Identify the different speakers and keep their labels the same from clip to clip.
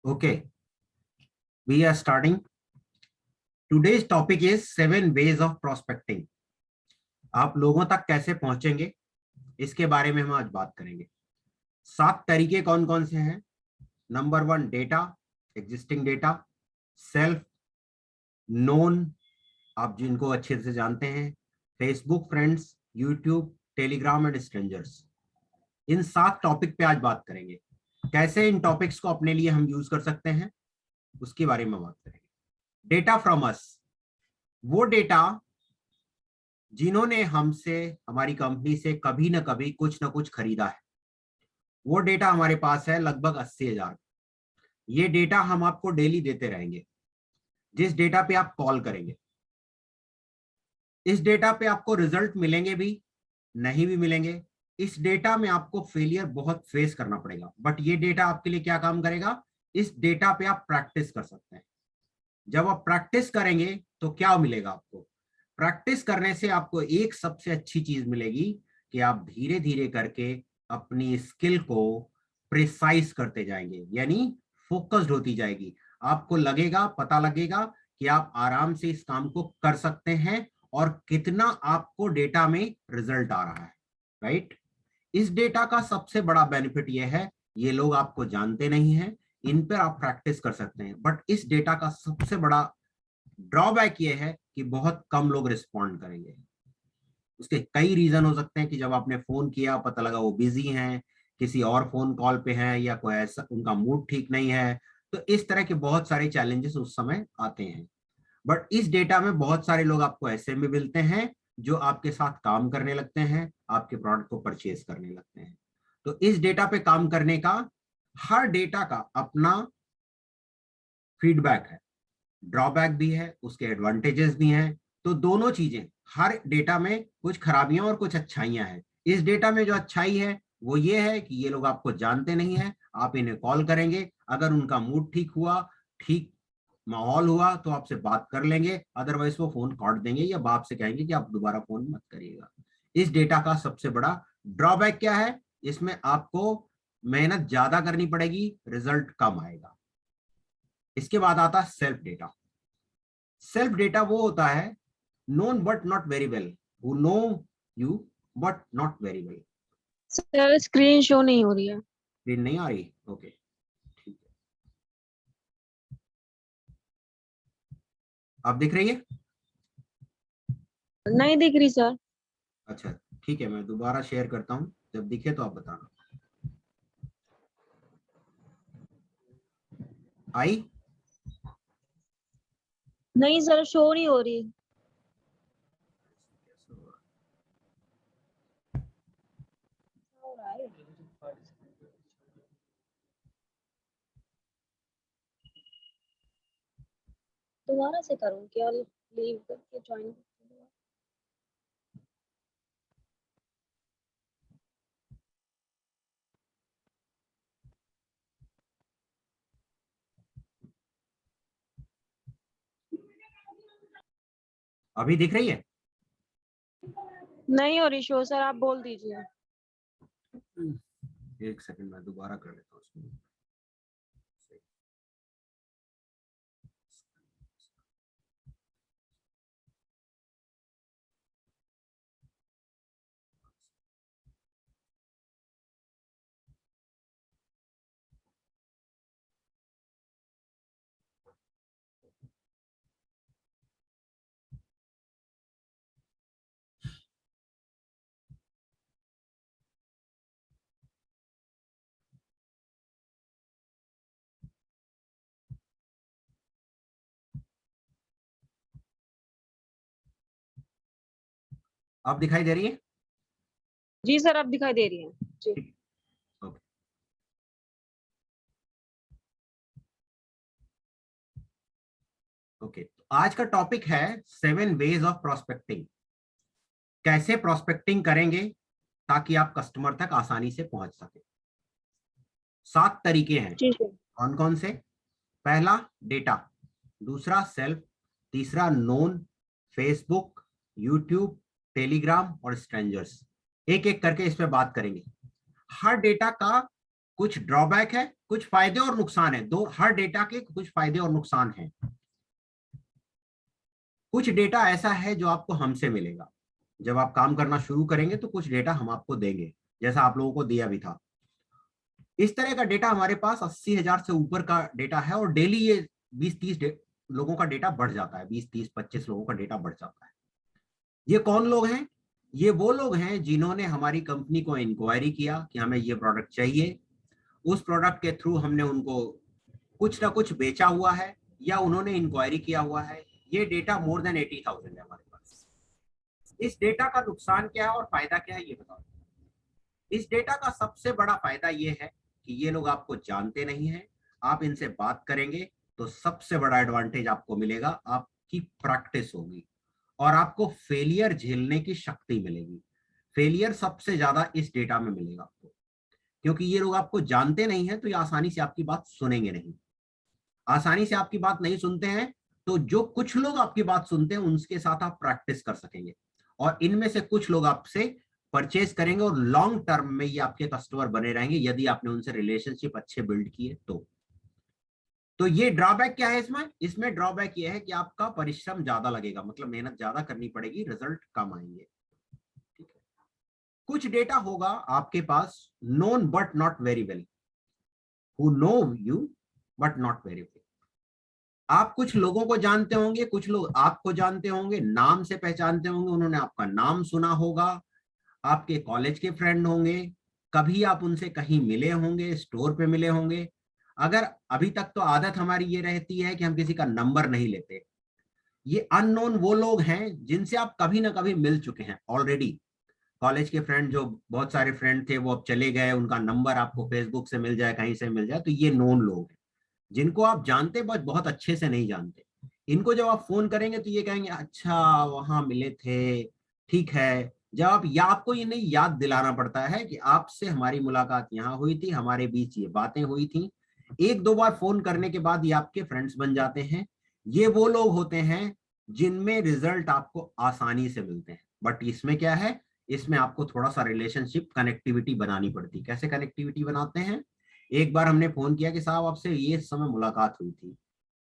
Speaker 1: Okay, we are starting. Today's topic is 7 ways of prospecting. आप लोगों तक कैसे पहुंचेंगे इसके बारे में हम आज बात करेंगे। 7 तरीके कौन कौन से हैं। Number 1 data, existing data, self, known, आप जिनको अच्छे से जानते हैं, Facebook friends, YouTube, Telegram and strangers. In 7 topic पे आज बात करेंगे। कैसे इन टॉपिक्स को अपने लिए हम यूज कर सकते हैं उसके बारे में बात करेंगे। डेटा फ्रॉम अस, वो डेटा जिन्होंने हमसे, हमारी कंपनी से कभी ना कभी कुछ ना कुछ खरीदा है, वो डेटा हमारे पास है लगभग 80,000। ये डेटा हम आपको डेली देते रहेंगे। जिस डेटा पे आप कॉल करेंगे, इस डेटा पे आपको रिजल्ट मिलेंगे भी, नहीं भी मिलेंगे। इस डेटा में आपको फेलियर बहुत फेस करना पड़ेगा, बट ये डेटा आपके लिए क्या काम करेगा, इस डेटा पे आप प्रैक्टिस कर सकते हैं। जब आप प्रैक्टिस करेंगे तो क्या मिलेगा आपको, प्रैक्टिस करने से आपको एक सबसे अच्छी चीज मिलेगी कि आप धीरे धीरे करके अपनी स्किल को प्रिसाइज करते जाएंगे, यानी फोकस्ड होती जाएगी। आपको लगेगा, पता लगेगा कि आप आराम से इस काम को कर सकते हैं और कितना आपको डेटा में रिजल्ट आ रहा है, राइट। इस डेटा का सबसे बड़ा बेनिफिट यह है, ये लोग आपको जानते नहीं हैं, इन पर आप प्रैक्टिस कर सकते हैं, बट इस डेटा का सबसे बड़ा ड्रॉबैक ये है कि बहुत कम लोग रिस्पॉन्ड करेंगे। उसके कई रीजन हो सकते हैं कि जब आपने फोन किया पता लगा वो बिजी हैं, किसी और फोन कॉल पे हैं, या कोई ऐसा उनका मूड ठीक नहीं है। तो इस तरह के बहुत सारे चैलेंजेस उस समय आते हैं। बट इस डेटा में बहुत सारे लोग आपको ऐसे में मिलते हैं जो आपके साथ काम करने लगते हैं, आपके प्रोडक्ट को परचेज करने लगते हैं। तो इस डेटा पे काम करने का, हर डेटा का अपना फीडबैक है, ड्रॉबैक भी है, उसके एडवांटेजेस भी हैं। तो दोनों चीजें, हर डेटा में कुछ खराबियां और कुछ अच्छाइयां हैं। इस डेटा में जो अच्छाई है वो ये है कि ये लोग आपको जानते नहीं है, आप इन्हें कॉल करेंगे, अगर उनका मूड ठीक हुआ, ठीक माहौल हुआ तो आपसे बात कर लेंगे, अदरवाइज वो फोन काट देंगे या बाप से कहेंगे कि आप दोबारा फोन मत करिएगा। इस डेटा का सबसे बड़ा ड्रॉबैक क्या है, इसमें आपको मेहनत ज्यादा करनी पड़ेगी, रिजल्ट कम आएगा। इसके बाद आता है सेल्फ डेटा। सेल्फ डेटा वो होता है known but not very well, who know you but not very well.
Speaker 2: Sir screen show नहीं हो रही है।
Speaker 1: स्क्रीन नहीं आ रही, ओके ठीक है। आप दिख रही है?
Speaker 2: नहीं दिख रही सर।
Speaker 1: अच्छा ठीक है, मैं दोबारा शेयर करता हूँ, जब दिखे तो आप बताना। आई?
Speaker 2: नहीं सर शो नहीं हो रही। दोबारा से करूँ क्या, लीव करके ज्वाइन?
Speaker 1: अभी दिख रही है?
Speaker 2: नहीं हो रही शो सर, आप बोल दीजिए।
Speaker 1: एक सेकंड मैं दोबारा कर लेता हूँ उसमें। आप दिखाई दे रही है?
Speaker 2: जी सर अब दिखाई दे रही है जी।
Speaker 1: ओके ओके, तो आज का टॉपिक है 7 वेज ऑफ प्रोस्पेक्टिंग। कैसे प्रोस्पेक्टिंग करेंगे ताकि आप कस्टमर तक आसानी से पहुंच सके। 7 तरीके हैं।
Speaker 2: जी सर।
Speaker 1: कौन कौन से? पहला डेटा, दूसरा सेल्फ, तीसरा नोन, फेसबुक, यूट्यूब, टेलीग्राम और स्ट्रेंजर्स। एक एक करके इस पे बात करेंगे। हर डेटा का कुछ ड्रॉबैक है, कुछ फायदे और नुकसान है। दो, हर डेटा के कुछ फायदे और नुकसान हैं। कुछ डेटा ऐसा है जो आपको हमसे मिलेगा, जब आप काम करना शुरू करेंगे तो कुछ डेटा हम आपको देंगे, जैसा आप लोगों को दिया भी था। इस तरह का डेटा हमारे पास 80,000 से ऊपर का डेटा है, और डेली ये 20-30 लोगों का डेटा बढ़ जाता है, 20-30-25 लोगों का डेटा बढ़ जाता है। ये कौन लोग हैं? ये वो लोग हैं जिन्होंने हमारी कंपनी को इंक्वायरी किया कि हमें ये प्रोडक्ट चाहिए। उस प्रोडक्ट के थ्रू हमने उनको कुछ ना कुछ बेचा हुआ है, या उन्होंने इंक्वायरी किया हुआ है। ये डेटा मोर देन 80,000 है हमारे पास। इस डेटा का नुकसान क्या है और फायदा क्या है, ये बताओ। इस डेटा का सबसे बड़ा फायदा ये है कि ये लोग आपको जानते नहीं है। आप इनसे बात करेंगे तो सबसे बड़ा एडवांटेज आपको मिलेगा, आपकी प्रैक्टिस होगी और आपको फेलियर झेलने की शक्ति मिलेगी। फेलियर सबसे ज्यादा इस डेटा में मिलेगा आपको, क्योंकि ये लोग आपको जानते नहीं है, तो ये आसानी से आपकी बात सुनेंगे नहीं। आसानी से आपकी बात नहीं सुनते हैं, तो जो कुछ लोग आपकी बात सुनते हैं उनके साथ आप प्रैक्टिस कर सकेंगे, और इनमें से कुछ लोग आपसे परचेज करेंगे, और लॉन्ग टर्म में ये आपके कस्टमर बने रहेंगे यदि आपने उनसे रिलेशनशिप अच्छे बिल्ड किए तो ये ड्रॉबैक क्या है इसमें? इसमें ड्रॉबैक ये है कि आपका परिश्रम ज्यादा लगेगा, मतलब मेहनत ज्यादा करनी पड़ेगी, रिजल्ट कम आएंगे। ठीक है। कुछ डेटा होगा आपके पास known but not very well, who know you but not very well. आप कुछ लोगों को जानते होंगे, कुछ लोग आपको जानते होंगे, नाम से पहचानते होंगे, उन्होंने आपका नाम सुना होगा, आपके कॉलेज के फ्रेंड होंगे, कभी आप उनसे कहीं मिले होंगे, स्टोर पे मिले होंगे। अगर अभी तक तो आदत हमारी ये रहती है कि हम किसी का नंबर नहीं लेते। ये अननोन वो लोग हैं जिनसे आप कभी ना कभी मिल चुके हैं ऑलरेडी। कॉलेज के फ्रेंड, जो बहुत सारे फ्रेंड थे वो अब चले गए, उनका नंबर आपको फेसबुक से मिल जाए, कहीं से मिल जाए, तो ये नोन लोग हैं जिनको आप जानते बस बहुत अच्छे से नहीं जानते। इनको जब आप फोन करेंगे तो ये कहेंगे अच्छा वहां मिले थे, ठीक है। जब आप, या आपको ये नहीं याद दिलाना पड़ता है कि आपसे हमारी मुलाकात यहाँ हुई थी, हमारे बीच ये बातें हुई थी। एक दो बार फोन करने के बाद ये आपके फ्रेंड्स बन जाते हैं। ये वो लोग होते हैं जिनमें रिजल्ट आपको आसानी से मिलते हैं। बट इसमें क्या है, इसमें आपको थोड़ा सा रिलेशनशिप कनेक्टिविटी बनानी पड़ती। कैसे कनेक्टिविटी बनाते हैं? एक बार हमने फोन किया कि साहब आपसे ये समय मुलाकात हुई थी,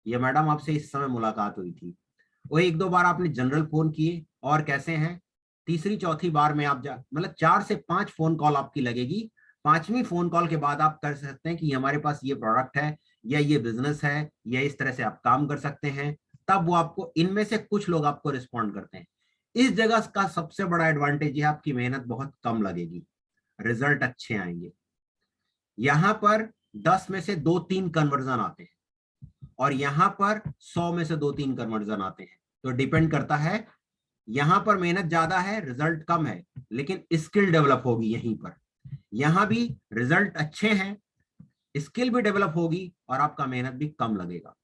Speaker 1: ये मैडम आपसे इस समय मुलाकात हुई थी। वो एक दो बार आपने जनरल फोन किए, और कैसे हैं, तीसरी चौथी बार में आप मतलब 4 से 5 फोन कॉल आपकी लगेगी। 5वीं फोन कॉल के बाद आप कर सकते हैं कि हमारे पास ये प्रोडक्ट है, या ये बिजनेस है, या इस तरह से आप काम कर सकते हैं। तब वो आपको, इनमें से कुछ लोग आपको रिस्पॉन्ड करते हैं। इस जगह का सबसे बड़ा एडवांटेज है आपकी मेहनत बहुत कम लगेगी, रिजल्ट अच्छे आएंगे। यहां पर 10 में से 2-3 कन्वर्जन आते हैं, और यहां पर 100 में से 2-3 कन्वर्जन आते हैं। तो डिपेंड करता है, यहां पर मेहनत ज्यादा है, रिजल्ट कम है, लेकिन स्किल डेवलप होगी यहीं पर। यहां भी रिजल्ट अच्छे हैं, स्किल भी डेवलप होगी, और आपका मेहनत भी कम लगेगा।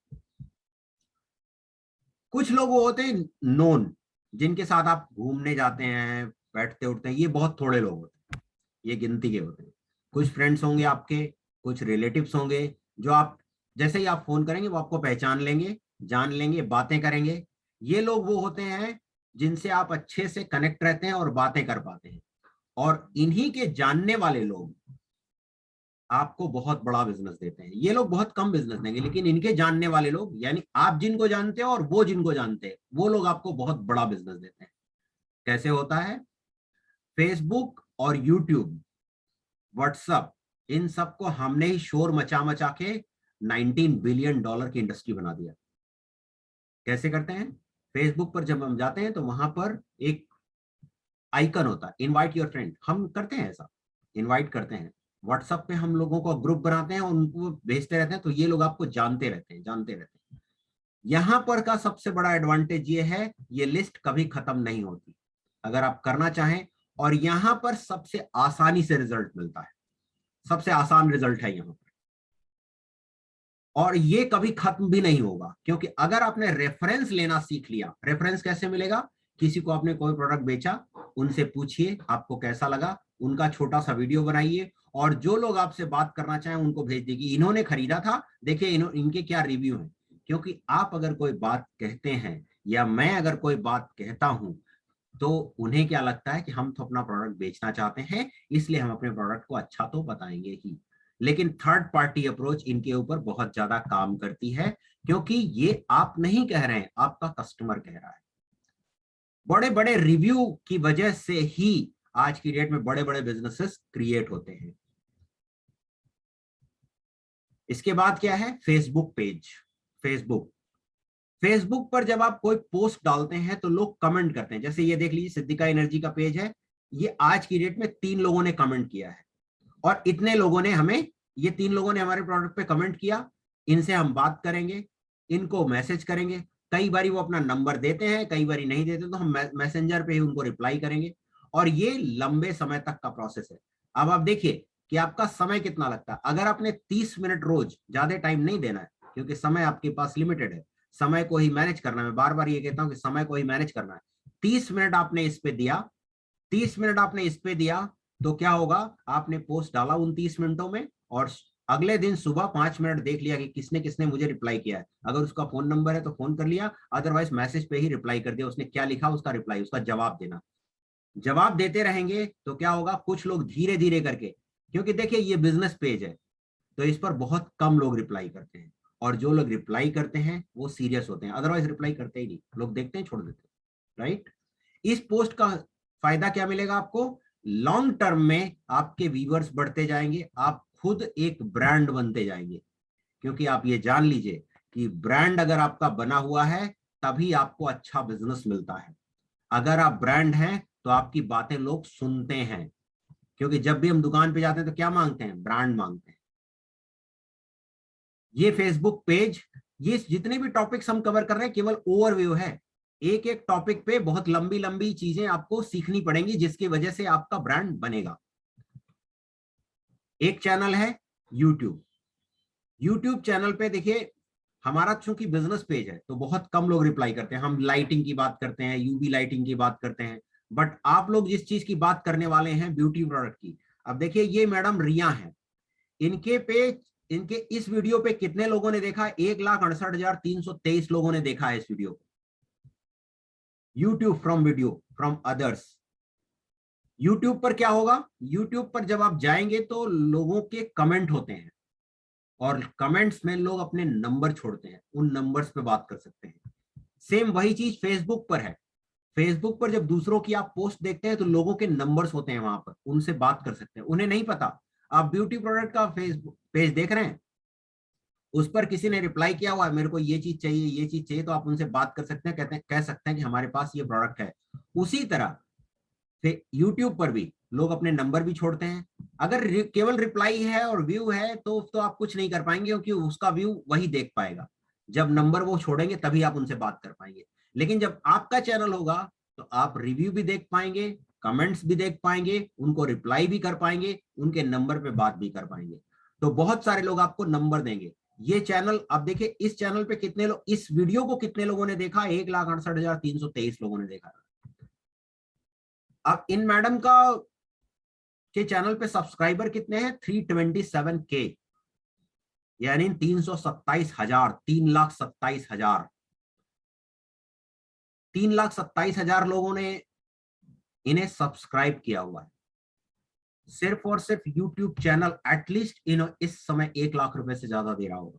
Speaker 1: कुछ लोग वो होते हैं नोन, जिनके साथ आप घूमने जाते हैं, बैठते उठते हैं, ये बहुत थोड़े लोग होते हैं, ये गिनती के होते हैं। कुछ फ्रेंड्स होंगे आपके, कुछ रिलेटिव्स होंगे, जो आप जैसे ही आप फोन करेंगे वो आपको पहचान लेंगे, जान लेंगे, बातें करेंगे। ये लोग वो होते हैं जिनसे आप अच्छे से कनेक्ट रहते हैं और बातें कर पाते हैं। और इन्हीं के जानने वाले लोग आपको बहुत बड़ा बिजनेस देते हैं। ये लोग बहुत कम बिजनेस देंगे, लेकिन इनके जानने वाले लोग, यानी आप जिनको जानते हो और वो जिनको जानते हैं, वो लोग आपको बहुत बड़ा बिजनेस देते हैं। कैसे होता है? फेसबुक और यूट्यूब, व्हाट्सएप, इन सबको हमने ही शोर मचा मचा के $19 बिलियन की इंडस्ट्री बना दिया। कैसे करते हैं? फेसबुक पर जब हम जाते हैं तो वहां पर एक आइकन होता है, इनवाइट योर फ्रेंड, हम करते हैं ऐसा, इनवाइट करते हैं। व्हाट्सएप पे हम लोगों को ग्रुप बनाते हैं, उनको भेजते रहते हैं, तो ये लोग आपको जानते रहते हैं, जानते रहते हैं। यहां पर का सबसे बड़ा एडवांटेज ये है, ये लिस्ट कभी खत्म नहीं होती अगर आप करना चाहें। और यहां पर सबसे आसानी से रिजल्ट मिलता है, सबसे आसान रिजल्ट है यहां पर। और ये कभी खत्म भी नहीं होगा, क्योंकि अगर आपने रेफरेंस लेना सीख लिया, रेफरेंस कैसे मिलेगा? किसी को आपने कोई प्रोडक्ट बेचा, उनसे पूछिए आपको कैसा लगा, उनका छोटा सा वीडियो बनाइए, और जो लोग आपसे बात करना चाहें उनको भेज देगी, इन्होंने खरीदा था, देखिए इनके क्या रिव्यू हैं। क्योंकि आप अगर कोई बात कहते हैं, या मैं अगर कोई बात कहता हूं, तो उन्हें क्या लगता है कि हम तो अपना प्रोडक्ट बेचना चाहते हैं, इसलिए हम अपने प्रोडक्ट को अच्छा तो बताएंगे ही। लेकिन थर्ड पार्टी अप्रोच इनके ऊपर बहुत ज्यादा काम करती है, क्योंकि ये आप नहीं कह रहे हैं, आपका कस्टमर कह रहा है। बड़े बड़े रिव्यू की वजह से ही आज की डेट में बड़े बड़े बिजनेसेस क्रिएट होते हैं। इसके बाद क्या है, फेसबुक पेज। फेसबुक पर जब आप कोई पोस्ट डालते हैं तो लोग कमेंट करते हैं। जैसे ये देख लीजिए, सिद्धिका एनर्जी का पेज है, ये आज की डेट में 3 लोगों ने कमेंट किया है, और इतने लोगों ने हमें, ये 3 लोगों ने हमारे प्रोडक्ट पे कमेंट किया। इनसे हम बात करेंगे, इनको मैसेज करेंगे। कई बारी वो अपना नंबर देते हैं, कई बारी नहीं देते, तो हम मैसेंजर पे ही उनको रिप्लाई करेंगे, और ये लंबे समय तक का प्रोसेस है। अब आप देखिए कि आपका समय कितना लगता है। अगर आपने 30 मिनट रोज, ज्यादा टाइम नहीं देना है, क्योंकि समय आपके पास लिमिटेड है, समय को ही मैनेज करना है। मैं बार बार ये कहता हूं कि समय को ही मैनेज करना है। 30 मिनट आपने इस पे दिया, 30 मिनट आपने इस पे दिया, तो क्या होगा, आपने पोस्ट डाला उन 30 मिनटों में, और अगले दिन सुबह 5 मिनट देख लिया कि किसने किसने मुझे रिप्लाई किया है। अगर उसका फोन नंबर है तो फोन कर लिया, अदरवाइज मैसेज पे ही रिप्लाई कर दिया। उसने क्या लिखा, उसका रिप्लाई, उसका जवाब देना। जवाब देते रहेंगे तो क्या होगा, कुछ लोग धीरे धीरे करके, क्योंकि देखिए ये बिजनेस पेज है, तो इस पर बहुत कम लोग रिप्लाई करते हैं, और जो लोग रिप्लाई करते हैं वो सीरियस होते हैं, अदरवाइज रिप्लाई करते ही नहीं, लोग देखते हैं छोड़ देते हैं, राइट। इस पोस्ट का फायदा क्या मिलेगा आपको, लॉन्ग टर्म में आपके व्यूअर्स बढ़ते जाएंगे, आप खुद एक ब्रांड बनते जाएंगे। क्योंकि आप ये जान लीजिए कि ब्रांड अगर आपका बना हुआ है तभी आपको अच्छा बिजनेस मिलता है। अगर आप ब्रांड हैं तो आपकी बातें लोग सुनते हैं, क्योंकि जब भी हम दुकान पे जाते हैं तो क्या मांगते हैं, ब्रांड मांगते हैं। ये फेसबुक पेज, ये जितने भी टॉपिक्स हम कवर कर रहे हैं केवल ओवरव्यू है। एक एक टॉपिक पे बहुत लंबी लंबी चीजें आपको सीखनी पड़ेंगी, जिसकी वजह से आपका ब्रांड बनेगा। एक चैनल है यूट्यूब। यूट्यूब चैनल पे देखिए, हमारा चूंकि बिजनेस पेज है तो बहुत कम लोग रिप्लाई करते हैं। हम लाइटिंग की बात करते हैं, यूवी लाइटिंग की बात करते हैं, बट आप लोग जिस चीज की बात करने वाले हैं, ब्यूटी प्रोडक्ट की। अब देखिए ये मैडम रिया है, इनके पे, इनके इस वीडियो पे कितने लोगों ने देखा, 1,68,323 लोगों ने देखा है इस वीडियो को। YouTube from video from others. YouTube पर क्या होगा, यूट्यूब पर जब आप जाएंगे तो लोगों के कमेंट होते हैं, और कमेंट्स में लोग अपने नंबर छोड़ते हैं, उन नंबर्स पे बात कर सकते हैं। सेम वही चीज फेसबुक पर है। फेसबुक पर जब दूसरों की आप पोस्ट देखते हैं तो लोगों के नंबर्स होते हैं वहां पर, उनसे बात कर सकते हैं। उन्हें नहीं पता आप ब्यूटी प्रोडक्ट का फेसबुक पेज देख रहे हैं, उस पर किसी ने रिप्लाई किया हुआ है, मेरे को ये चीज चाहिए, ये चीज चाहिए, तो आप उनसे बात कर सकते हैं, कहते हैं, कह सकते हैं कि हमारे पास ये प्रोडक्ट है। उसी तरह से यूट्यूब पर भी लोग अपने नंबर भी छोड़ते हैं। अगर केवल रिप्लाई है और व्यू है तो आप कुछ नहीं कर पाएंगे, क्योंकि उसका व्यू वही देख पाएगा। जब नंबर वो छोड़ेंगे तभी आप उनसे बात कर पाएंगे। लेकिन जब आपका चैनल होगा तो आप रिव्यू भी देख पाएंगे, कमेंट्स भी देख पाएंगे, उनको रिप्लाई भी कर पाएंगे, उनके नंबर पे बात भी कर पाएंगे। तो बहुत सारे लोग आपको नंबर देंगे। ये चैनल, अब देखिए इस चैनल पे कितने लोग, इस वीडियो को कितने लोगों ने देखा, 1,68,323 लोगों ने देखा। अब इन मैडम का के चैनल पे सब्सक्राइबर कितने हैं, 327K, यानी 327,000, 3,27,000, 3,27,000 लोगों ने इन्हें सब्सक्राइब किया हुआ है। सिर्फ और सिर्फ यूट्यूब चैनल एटलीस्ट इन इस समय 1 लाख रुपए से ज्यादा दे रहा होगा,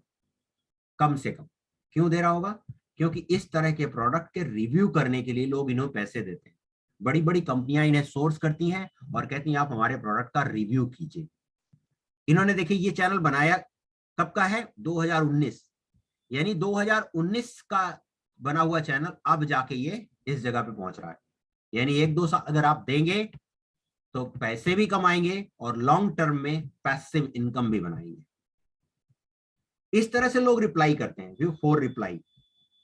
Speaker 1: कम से कम। क्यों दे रहा होगा, क्योंकि इस तरह के प्रोडक्ट के रिव्यू करने के लिए लोग इन्हें पैसे देते हैं। बड़ी बड़ी कंपनियां इन्हें सोर्स करती हैं और कहती हैं आप हमारे प्रोडक्ट का रिव्यू कीजिए। इन्होंने देखिए ये चैनल बनाया कब का है, 2019, यानी 2019 का बना हुआ चैनल अब जाके ये इस जगह पे पहुंच रहा है। यानी 1-2 साल अगर आप देंगे तो पैसे भी कमाएंगे और लॉन्ग टर्म में पैसिव इनकम भी बनाएंगे। इस तरह से लोग रिप्लाई करते हैं। View for reply,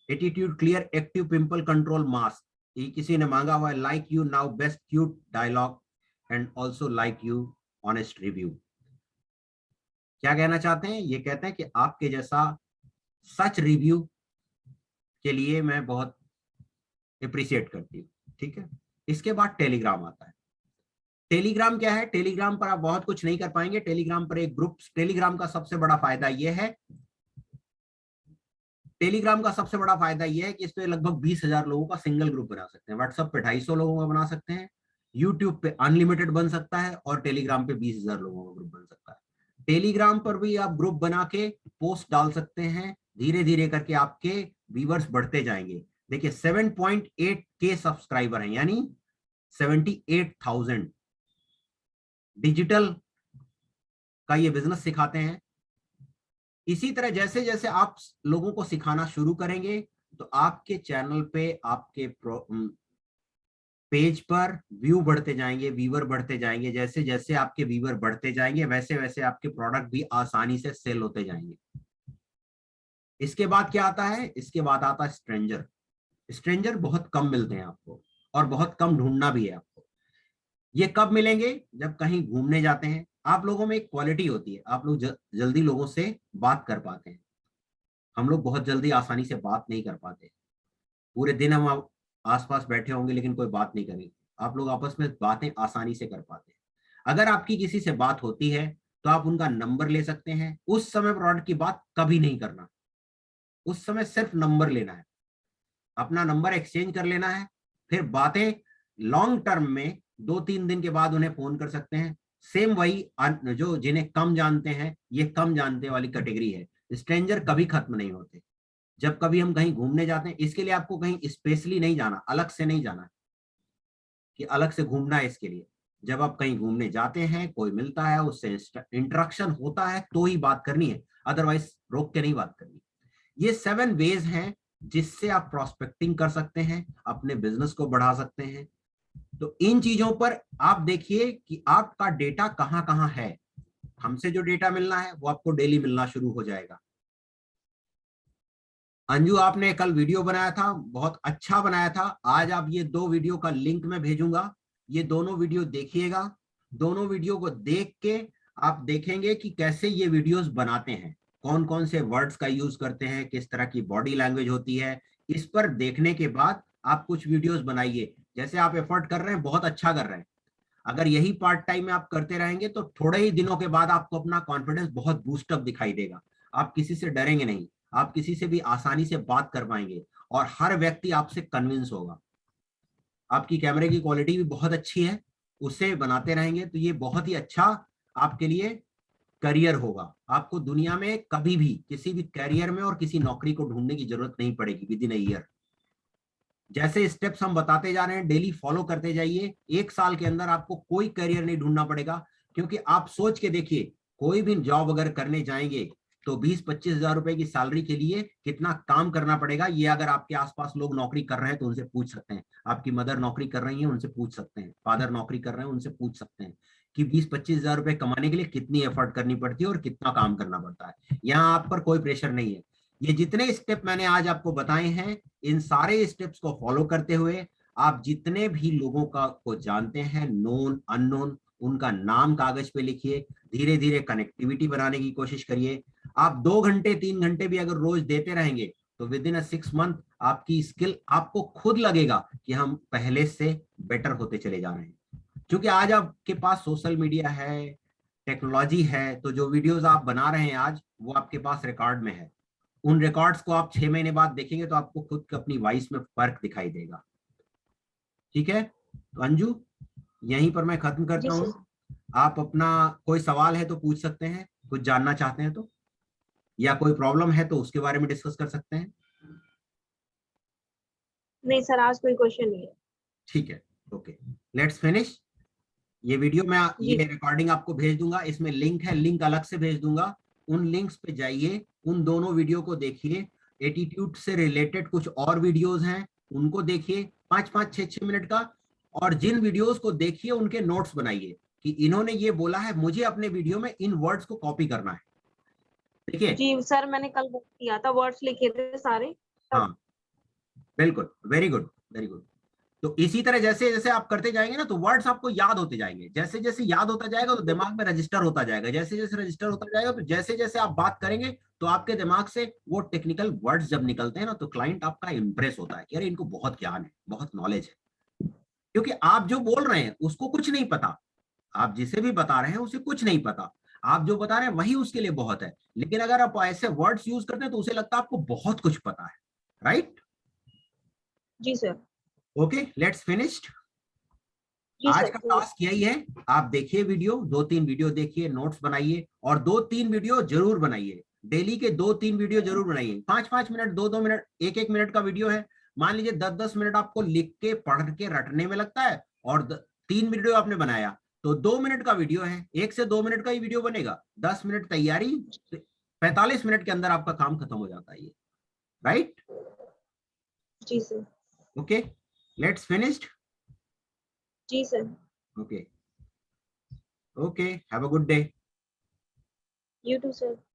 Speaker 1: attitude clear, active pimple control mask, ये किसी ने मांगा हुआ है। Like you now, best cute dialogue and also like you honest review. क्या कहना चाहते हैं, ये कहते हैं कि आपके जैसा सच रिव्यू के लिए मैं बहुत अप्रिशिएट करती हूँ। ठीक है, इसके बाद टेलीग्राम आता है। टेलीग्राम क्या है, टेलीग्राम पर आप बहुत कुछ नहीं कर पाएंगे। टेलीग्राम पर एक ग्रुप, टेलीग्राम का सबसे बड़ा फायदा यह है, टेलीग्राम का सबसे बड़ा फायदा यह है कि इस पे लगभग 20,000 लोगों का सिंगल ग्रुप बना सकते हैं। व्हाट्सएप पे 250 लोगों का बना सकते हैं, यूट्यूब पे अनलिमिटेड बन सकता है, और टेलीग्राम पे 20,000 लोगों का ग्रुप बन सकता है। टेलीग्राम पर भी आप ग्रुप बना के पोस्ट डाल सकते हैं, धीरे धीरे करके आपके व्यूअर्स बढ़ते जाएंगे। देखिए 7.8K सब्सक्राइबर हैं, यानी 78,000। डिजिटल का ये बिजनेस सिखाते हैं। इसी तरह जैसे जैसे आप लोगों को सिखाना शुरू करेंगे तो आपके चैनल पे, आपके पेज पर व्यू बढ़ते जाएंगे, व्यूअर बढ़ते जाएंगे। जैसे जैसे आपके व्यूअर बढ़ते जाएंगे वैसे वैसे आपके प्रोडक्ट भी आसानी से सेल होते जाएंगे। इसके बाद क्या आता है? इसके बाद आता है स्ट्रेंजर। स्ट्रेंजर बहुत कम मिलते हैं आपको, और बहुत कम ढूंढना भी है आपको। ये कब मिलेंगे? जब कहीं घूमने जाते हैं। आप लोगों में एक क्वालिटी होती है, आप लोग जल्दी लोगों से बात कर पाते हैं। हम लोग बहुत जल्दी आसानी से बात नहीं कर पाते। पूरे दिन हम आसपास बैठे होंगे लेकिन कोई बात नहीं करेंगे। आप लोग आपस में बातें आसानी से कर पाते हैं। अगर आपकी किसी से बात होती है तो आप उनका नंबर ले सकते हैं। उस समय प्रोडक्ट की बात कभी नहीं करना, उस समय सिर्फ नंबर लेना है, अपना नंबर एक्सचेंज कर लेना है। फिर बातें लॉन्ग टर्म में 2-3 दिन के बाद उन्हें फोन कर सकते हैं। सेम वही जो जिन्हें कम जानते हैं, ये कम जानते वाली कैटेगरी है। स्ट्रेंजर कभी खत्म नहीं होते। जब कभी हम कहीं घूमने जाते हैं, इसके लिए आपको कहीं स्पेशली नहीं जाना, अलग से नहीं जाना कि अलग से घूमना है इसके लिए। जब आप कहीं घूमने जाते हैं, कोई मिलता है, उससे इंटरेक्शन होता है तो ही बात करनी है, अदरवाइज रोक के नहीं बात करनी। ये 7 वेज हैं जिससे आप प्रोस्पेक्टिंग कर सकते हैं, अपने बिजनेस को बढ़ा सकते हैं। तो इन चीजों पर आप देखिए कि आपका डेटा कहां कहां है। हमसे जो डेटा मिलना है वो आपको डेली मिलना शुरू हो जाएगा। अंजू, आपने कल वीडियो बनाया था, बहुत अच्छा बनाया था। आज आप ये 2 वीडियो का लिंक मैं भेजूंगा, ये दोनों वीडियो देखिएगा। दोनों वीडियो को देख के आप देखेंगे कि कैसे ये वीडियोस बनाते हैं, कौन कौन से वर्ड्स का यूज करते हैं, किस तरह की बॉडी लैंग्वेज होती है। इस पर देखने के बाद आप कुछ वीडियोस बनाइए। जैसे आप एफर्ट कर रहे हैं, बहुत अच्छा कर रहे हैं। अगर यही पार्ट टाइम में आप करते रहेंगे तो थोड़े ही दिनों के बाद आपको अपना कॉन्फिडेंस बहुत बूस्टअप दिखाई देगा। आप किसी से डरेंगे नहीं, आप किसी से भी आसानी से बात कर पाएंगे, और हर व्यक्ति आपसे कन्विंस होगा। आपकी कैमरे की क्वालिटी भी बहुत अच्छी है, उसे बनाते रहेंगे तो ये बहुत ही अच्छा आपके लिए करियर होगा। आपको दुनिया में कभी भी किसी भी करियर में और किसी नौकरी को ढूंढने की जरूरत नहीं पड़ेगी विद इन अ ईयर। जैसे स्टेप्स हम बताते जा रहे हैं, डेली फॉलो करते जाइए। 1 साल के अंदर आपको कोई करियर नहीं ढूंढना पड़ेगा। क्योंकि आप सोच के देखिए, कोई भी जॉब अगर करने जाएंगे तो 20-25 हजार रुपए की सैलरी के लिए कितना काम करना पड़ेगा। ये अगर आपके आसपास लोग नौकरी कर रहे हैं तो उनसे पूछ सकते हैं। आपकी मदर नौकरी कर रही है, उनसे पूछ सकते हैं। फादर नौकरी कर रहे हैं, उनसे पूछ सकते हैं कि 20-25 हजार रुपए कमाने के लिए कितनी एफर्ट करनी पड़ती है और कितना काम करना पड़ता है। यहाँ आप पर कोई प्रेशर नहीं है। ये जितने स्टेप मैंने आज आपको बताए हैं, इन सारे स्टेप्स को फॉलो करते हुए आप जितने भी लोगों का को जानते हैं, नोन अननोन, उनका नाम कागज पे लिखिए। धीरे धीरे कनेक्टिविटी बनाने की कोशिश करिए। आप 2 घंटे 3 घंटे भी अगर रोज देते रहेंगे तो विद इन 6 मंथ आपकी स्किल, आपको खुद लगेगा कि हम पहले से बेटर होते चले जा रहे हैं। क्योंकि आज आपके पास सोशल मीडिया है, टेक्नोलॉजी है, तो जो वीडियोस आप बना रहे हैं आज, वो आपके पास रिकॉर्ड में है। उन रिकॉर्ड्स को आप 6 महीने बाद देखेंगे तो आपको खुद अपनी वॉइस में फर्क दिखाई देगा। ठीक है, तो अंजू यहीं पर मैं खत्म
Speaker 2: जी
Speaker 1: करता
Speaker 2: सर।
Speaker 1: हूँ। आप अपना कोई सवाल है तो पूछ सकते हैं, कुछ जानना चाहते हैं तो, या कोई प्रॉब्लम है तो उसके बारे में डिस्कस कर सकते हैं।
Speaker 2: नहीं सर, आज कोई क्वेश्चन नहीं है।
Speaker 1: ठीक है, ओके, लेट्स फिनिश। ये वीडियो मैं,
Speaker 2: जी।
Speaker 1: ये रिकॉर्डिंग आपको भेज दूंगा, इसमें लिंक है, लिंक अलग से भेज दूंगा। उन लिंक्स पे जाइए, उन दोनों वीडियो को देखिए। एटीट्यूड से रिलेटेड कुछ और वीडियोस हैं, उनको देखिए, 5-5 6-6 मिनट का। और जिन वीडियोस को देखिए उनके नोट्स बनाइए कि इन्होंने ये बोला है, मुझे अपने वीडियो में इन वर्ड्स को कॉपी करना है। देखिए,
Speaker 2: जी सर, मैंने कल बुक किया था, वर्ड्स लिखे थे सारे तब।
Speaker 1: हाँ बिल्कुल, वेरी गुड वेरी गुड। तो इसी तरह जैसे जैसे आप करते जाएंगे ना, तो वर्ड्स आपको याद होते जाएंगे। जैसे जैसे याद होता जाएगा तो दिमाग में रजिस्टर होता जाएगा। जैसे जैसे रजिस्टर होता जाएगा तो जैसे जैसे आप बात करेंगे तो आपके दिमाग से वो टेक्निकल वर्ड्स जब निकलते हैं ना, तो क्लाइंट आपका इंप्रेस होता है कि अरे इनको बहुत ज्ञान है, बहुत नॉलेज है। क्योंकि आप जो बोल रहे हैं उसको कुछ नहीं पता, आप जिसे भी बता रहे हैं उसे कुछ नहीं पता। आप जो बता रहे हैं वही उसके लिए बहुत है। लेकिन अगर आप ऐसे वर्ड्स यूज करते हैं तो उसे लगता है आपको बहुत कुछ पता है। राइट?
Speaker 2: जी सर।
Speaker 1: Okay, let's finished.
Speaker 2: जी
Speaker 1: आज
Speaker 2: सर।
Speaker 1: का टास्क यही है, आप देखिए वीडियो, 2-3 वीडियो देखिए, नोट्स बनाइए और 2-3 वीडियो जरूर बनाइए। डेली के 2-3 वीडियो जरूर बनाइए। 5-5 मिनट, 2-2 मिनट, 1-1 मिनट का वीडियो है। मान लीजिए 10-10 मिनट आपको लिख के पढ़ के रटने में लगता है और 3 वीडियो आपने बनाया तो 2 मिनट का वीडियो है, 1 से 2 मिनट का ही वीडियो बनेगा। 10 मिनट तैयारी, 45 मिनट के अंदर आपका काम खत्म हो जाता है ये, राइट?
Speaker 2: जी सर।
Speaker 1: Okay, let's finished.
Speaker 2: जी sir.
Speaker 1: Okay, okay, have a good day.
Speaker 2: You too sir.